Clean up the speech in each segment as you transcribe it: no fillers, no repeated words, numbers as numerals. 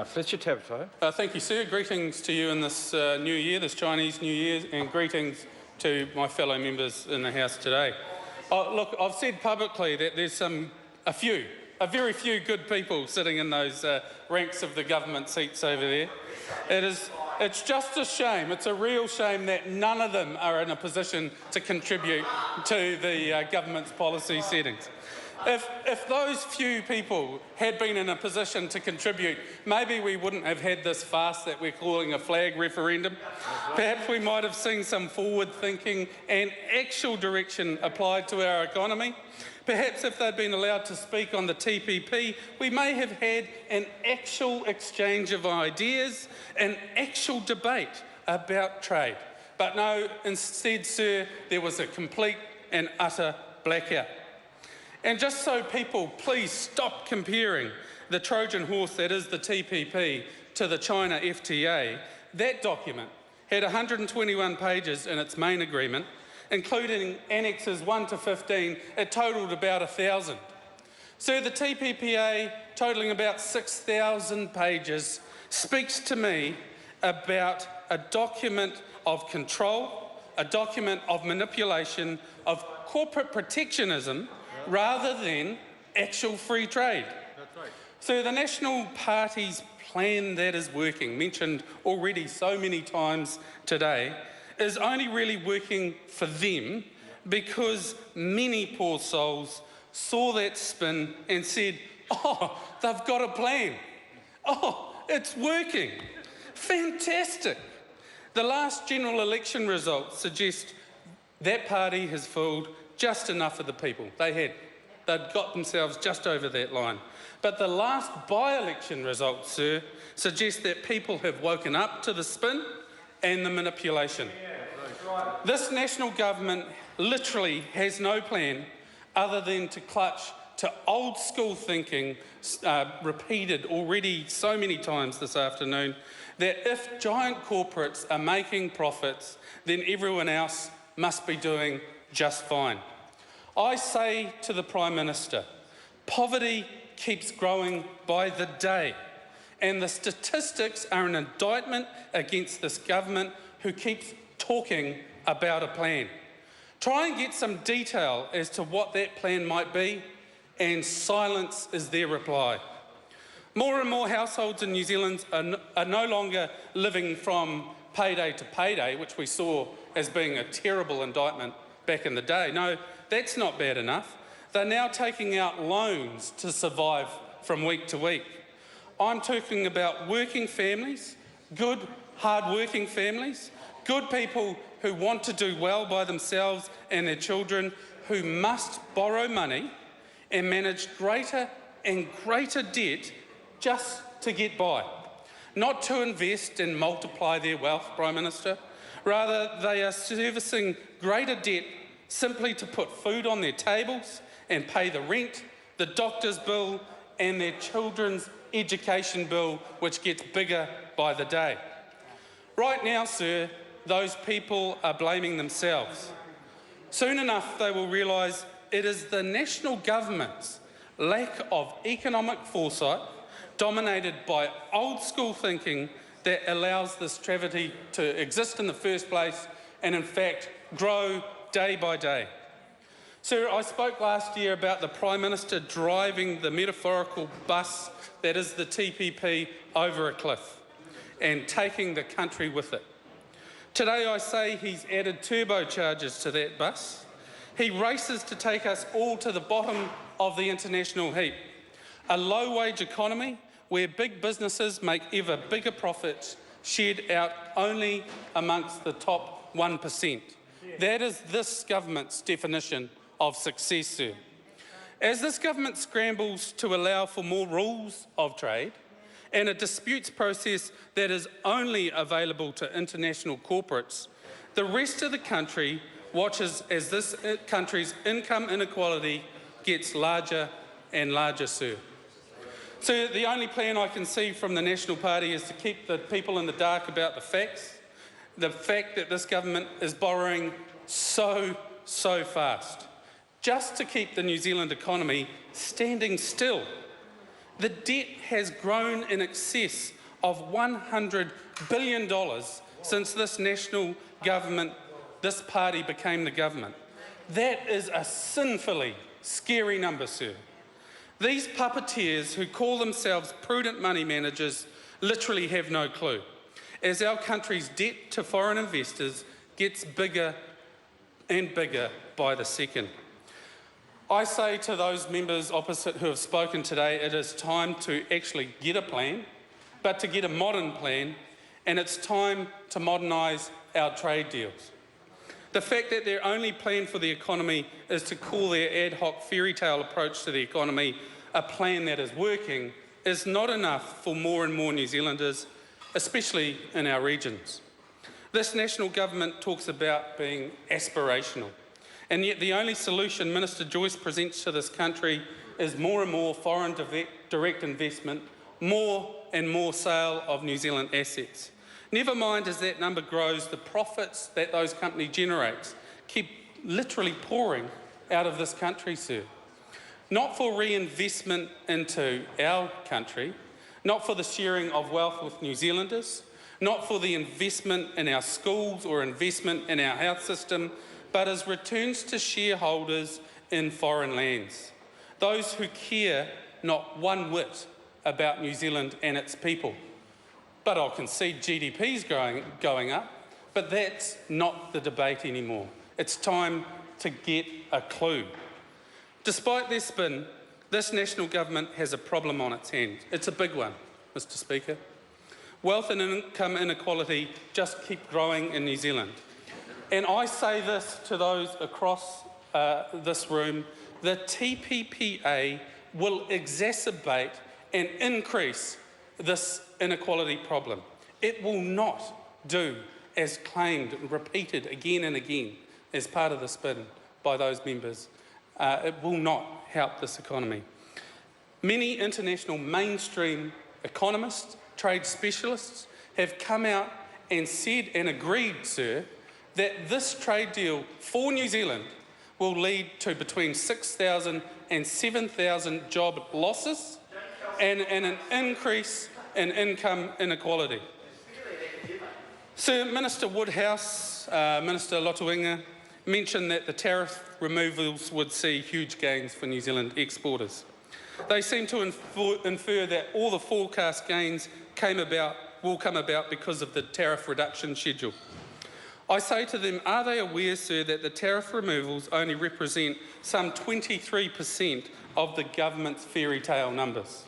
Fletcher Tabito. Thank you, sir. Greetings to you in this new year, this Chinese New Year, and greetings to my fellow members in the House today. Look, I've said publicly that there's a very few good people sitting in those ranks of the government seats over there. It's just a shame, it's a real shame that none of them are in a position to contribute to the government's policy settings. If those few people had been in a position to contribute, maybe we wouldn't have had this farce that we're calling a flag referendum. Perhaps we might have seen some forward thinking and actual direction applied to our economy. Perhaps if they'd been allowed to speak on the TPP, we may have had an actual exchange of ideas, an actual debate about trade. But no, instead, sir, there was a complete and utter blackout. And just so people please stop comparing the Trojan horse that is the TPP to the China FTA, that document had 121 pages in its main agreement, including annexes 1 to 15, it totalled about 1,000. So the TPPA, totalling about 6,000 pages, speaks to me about a document of control, a document of manipulation, of corporate protectionism, rather than actual free trade. That's right. So the National Party's plan that is working, mentioned already so many times today, is only really working for them because many poor souls saw that spin and said, oh, they've got a plan. Oh, it's working. Fantastic. The last general election results suggest that party has fooled just enough of the people. They'd got themselves just over that line. But the last by-election results, sir, suggest that people have woken up to the spin and the manipulation. This national government literally has no plan other than to clutch to old school thinking, repeated already so many times this afternoon, that if giant corporates are making profits, then everyone else must be doing just fine. I say to the Prime Minister, poverty keeps growing by the day, and the statistics are an indictment against this government who keeps talking about a plan. Try and get some detail as to what that plan might be, and silence is their reply. More and more households in New Zealand are no longer living from payday to payday, which we saw as being a terrible indictment back in the day. No, that's not bad enough. They're now taking out loans to survive from week to week. I'm talking about working families, good, hard-working families, good people who want to do well by themselves and their children, who must borrow money and manage greater and greater debt just to get by. Not to invest and multiply their wealth, Prime Minister. Rather, they are servicing greater debt simply to put food on their tables and pay the rent, the doctor's bill and their children's education bill, which gets bigger by the day. Right now, sir, those people are blaming themselves. Soon enough, they will realise it is the national government's lack of economic foresight, dominated by old school thinking, that allows this travesty to exist in the first place and in fact grow day by day. Sir, I spoke last year about the Prime Minister driving the metaphorical bus that is the TPP over a cliff and taking the country with it. Today I say he's added turbochargers to that bus. He races to take us all to the bottom of the international heap. A low-wage economy where big businesses make ever bigger profits shared out only amongst the top 1%. That is this government's definition of success, sir. As this government scrambles to allow for more rules of trade and a disputes process that is only available to international corporates, the rest of the country watches as this country's income inequality gets larger and larger, sir. So the only plan I can see from the National Party is to keep the people in the dark about the facts, the fact that this government is borrowing so fast, just to keep the New Zealand economy standing still. The debt has grown in excess of $100 billion since this national government, this party became the government. That is a sinfully scary number, sir. These puppeteers who call themselves prudent money managers literally have no clue, as our country's debt to foreign investors gets bigger and bigger by the second. I say to those members opposite who have spoken today, it is time to actually get a plan, but to get a modern plan, and it's time to modernise our trade deals. The fact that their only plan for the economy is to call their ad hoc fairy tale approach to the economy a plan that is working is not enough for more and more New Zealanders, especially in our regions. This national government talks about being aspirational, and yet the only solution Minister Joyce presents to this country is more and more foreign direct investment, more and more sale of New Zealand assets. Never mind as that number grows, the profits that those companies generate keep literally pouring out of this country, sir. Not for reinvestment into our country, not for the sharing of wealth with New Zealanders, not for the investment in our schools or investment in our health system, but as returns to shareholders in foreign lands. Those who care not one whit about New Zealand and its people. But I'll concede GDP's going up, but that's not the debate anymore. It's time to get a clue. Despite their spin, this national government has a problem on its hands. It's a big one, Mr. Speaker. Wealth and income inequality just keep growing in New Zealand. And I say this to those across this room, the TPPA will exacerbate and increase this inequality problem. It will not do as claimed and repeated again and again as part of the spin by those members. It will not help this economy. Many international mainstream economists, trade specialists have come out and said and agreed, sir, that this trade deal for New Zealand will lead to between 6,000 and 7,000 job losses and an increase in income inequality. Sir, Minister Woodhouse, Minister Lotuinga mentioned that the tariff removals would see huge gains for New Zealand exporters. They seem to infer that all the forecast gains will come about because of the tariff reduction schedule. I say to them, are they aware, sir, that the tariff removals only represent some 23% of the government's fairy tale numbers?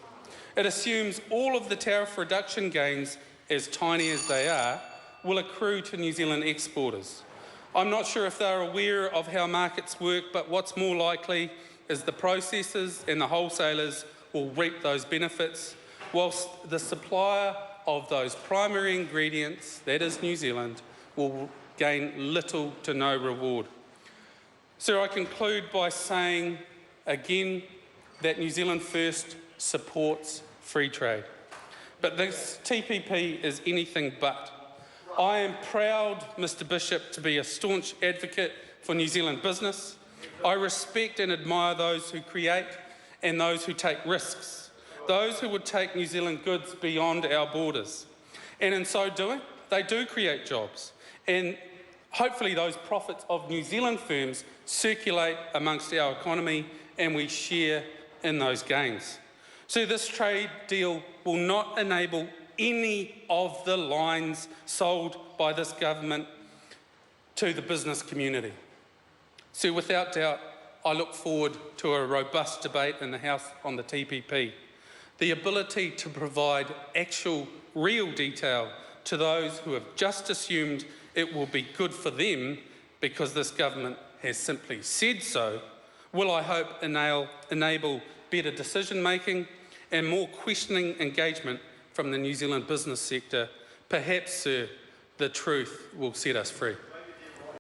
It assumes all of the tariff reduction gains, as tiny as they are, will accrue to New Zealand exporters. I'm not sure if they're aware of how markets work, but what's more likely is the processors and the wholesalers will reap those benefits, whilst the supplier of those primary ingredients, that is New Zealand, will gain little to no reward. Sir, I conclude by saying again that New Zealand First supports free trade. But this TPP is anything but. I am proud, Mr. Bishop, to be a staunch advocate for New Zealand business. I respect and admire those who create and those who take risks, those who would take New Zealand goods beyond our borders. And in so doing, they do create jobs. And hopefully those profits of New Zealand firms circulate amongst our economy and we share in those gains. So this trade deal will not enable any of the lines sold by this government to the business community. So without doubt, I look forward to a robust debate in the House on the TPP. The ability to provide actual, real detail to those who have just assumed it will be good for them because this government has simply said so, will, I hope, enable better decision-making and more questioning engagement from the New Zealand business sector. Perhaps, sir, the truth will set us free.